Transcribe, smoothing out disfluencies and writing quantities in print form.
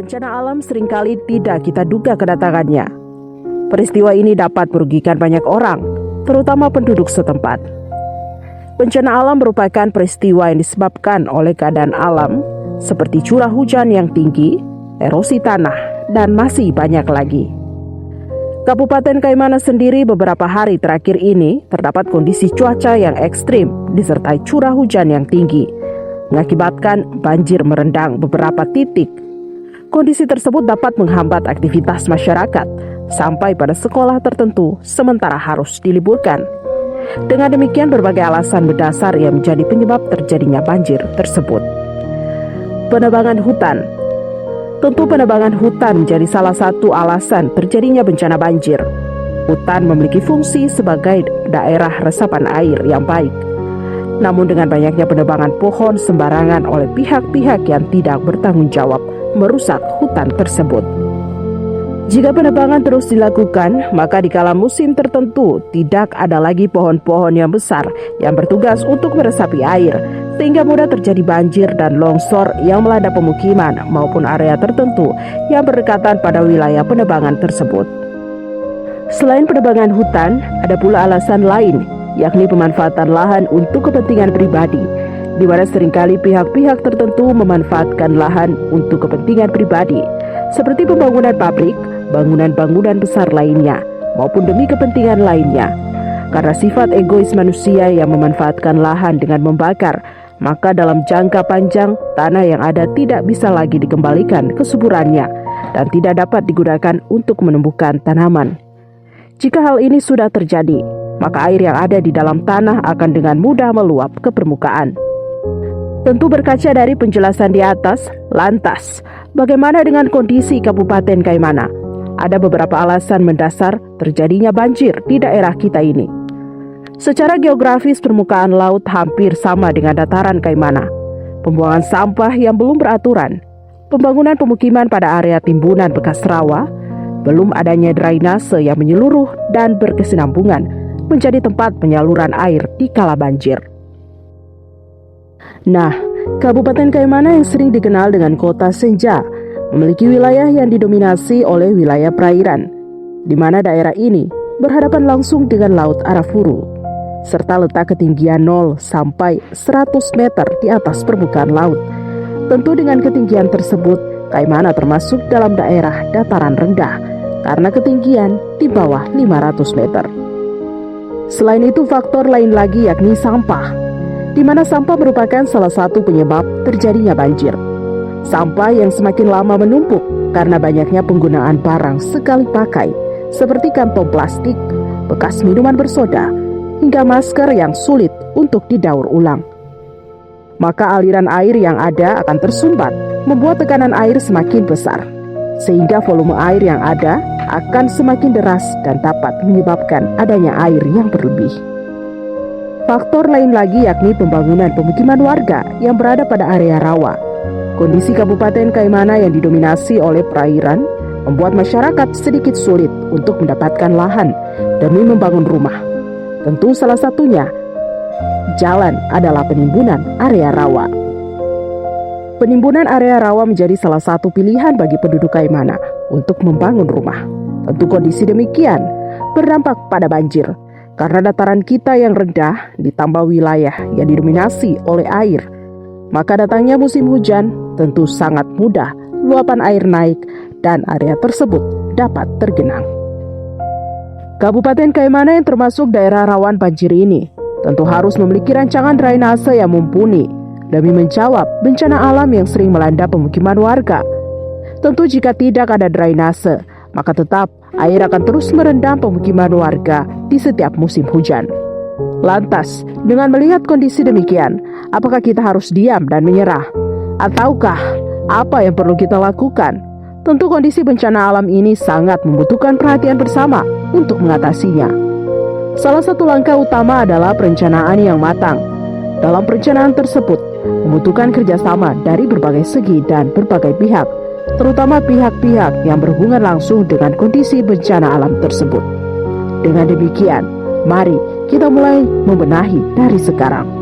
Bencana alam seringkali tidak kita duga kedatangannya. Peristiwa ini dapat merugikan banyak orang, terutama penduduk setempat. Bencana alam merupakan peristiwa yang disebabkan oleh keadaan alam seperti curah hujan yang tinggi, erosi tanah, dan masih banyak lagi. Kabupaten Kaimana sendiri beberapa hari terakhir ini terdapat kondisi cuaca yang ekstrim disertai curah hujan yang tinggi, mengakibatkan banjir merendam beberapa titik. Kondisi tersebut dapat menghambat aktivitas masyarakat sampai pada sekolah tertentu sementara harus diliburkan. Dengan demikian berbagai alasan mendasar yang menjadi penyebab terjadinya banjir tersebut. Penebangan hutan. Tentu penebangan hutan menjadi salah satu alasan terjadinya bencana banjir. Hutan memiliki fungsi sebagai daerah resapan air yang baik. Namun dengan banyaknya penebangan pohon sembarangan oleh pihak-pihak yang tidak bertanggung jawab merusak hutan tersebut. Jika penebangan terus dilakukan, maka di kala musim tertentu tidak ada lagi pohon-pohon yang besar yang bertugas untuk meresapi air, sehingga mudah terjadi banjir dan longsor yang melanda pemukiman maupun area tertentu yang berdekatan pada wilayah penebangan tersebut. Selain penebangan hutan, ada pula alasan lain, yakni pemanfaatan lahan untuk kepentingan pribadi, di mana seringkali pihak-pihak tertentu memanfaatkan lahan untuk kepentingan pribadi, seperti pembangunan pabrik, bangunan-bangunan besar lainnya, maupun demi kepentingan lainnya. Karena sifat egois manusia yang memanfaatkan lahan dengan membakar, maka dalam jangka panjang, tanah yang ada tidak bisa lagi dikembalikan kesuburannya dan tidak dapat digunakan untuk menumbuhkan tanaman. Jika hal ini sudah terjadi, maka air yang ada di dalam tanah akan dengan mudah meluap ke permukaan. Tentu berkaca dari penjelasan di atas, lantas, bagaimana dengan kondisi Kabupaten Kaimana? Ada beberapa alasan mendasar terjadinya banjir di daerah kita ini. Secara geografis, permukaan laut hampir sama dengan dataran Kaimana. Pembuangan sampah yang belum beraturan, pembangunan pemukiman pada area timbunan bekas rawa, belum adanya drainase yang menyeluruh dan berkesinambungan menjadi tempat penyaluran air di kala banjir. Nah, Kabupaten Kaimana yang sering dikenal dengan kota senja memiliki wilayah yang didominasi oleh wilayah perairan, di mana daerah ini berhadapan langsung dengan Laut Arafuru, serta letak ketinggian 0 sampai 100 meter di atas permukaan laut. Tentu dengan ketinggian tersebut, Kaimana termasuk dalam daerah dataran rendah, karena ketinggian di bawah 500 meter. Selain itu, faktor lain lagi yakni sampah, di mana sampah merupakan salah satu penyebab terjadinya banjir. Sampah yang semakin lama menumpuk karena banyaknya penggunaan barang sekali pakai, seperti kantong plastik, bekas minuman bersoda, hingga masker yang sulit untuk didaur ulang. Maka aliran air yang ada akan tersumbat, membuat tekanan air semakin besar, sehingga volume air yang ada akan semakin deras dan dapat menyebabkan adanya air yang berlebih. Faktor lain lagi yakni pembangunan pemukiman warga yang berada pada area rawa. Kondisi Kabupaten Kaimana yang didominasi oleh perairan membuat masyarakat sedikit sulit untuk mendapatkan lahan demi membangun rumah. Tentu salah satunya jalan adalah penimbunan area rawa. Penimbunan area rawa menjadi salah satu pilihan bagi penduduk Kaimana untuk membangun rumah. Tentu kondisi demikian berdampak pada banjir, karena dataran kita yang rendah ditambah wilayah yang didominasi oleh air, maka datangnya musim hujan tentu sangat mudah luapan air naik dan area tersebut dapat tergenang. Kabupaten Kaimana yang termasuk daerah rawan banjir ini tentu harus memiliki rancangan drainase yang mumpuni demi menjawab bencana alam yang sering melanda pemukiman warga. Tentu jika tidak ada drainase, maka tetap air akan terus merendam pemukiman warga di setiap musim hujan. Lantas, dengan melihat kondisi demikian, apakah kita harus diam dan menyerah? Ataukah apa yang perlu kita lakukan? Tentu kondisi bencana alam ini sangat membutuhkan perhatian bersama untuk mengatasinya. Salah satu langkah utama adalah perencanaan yang matang. Dalam perencanaan tersebut, membutuhkan kerjasama dari berbagai segi dan berbagai pihak, terutama pihak-pihak yang berhubungan langsung dengan kondisi bencana alam tersebut. Dengan demikian, mari kita mulai membenahi dari sekarang.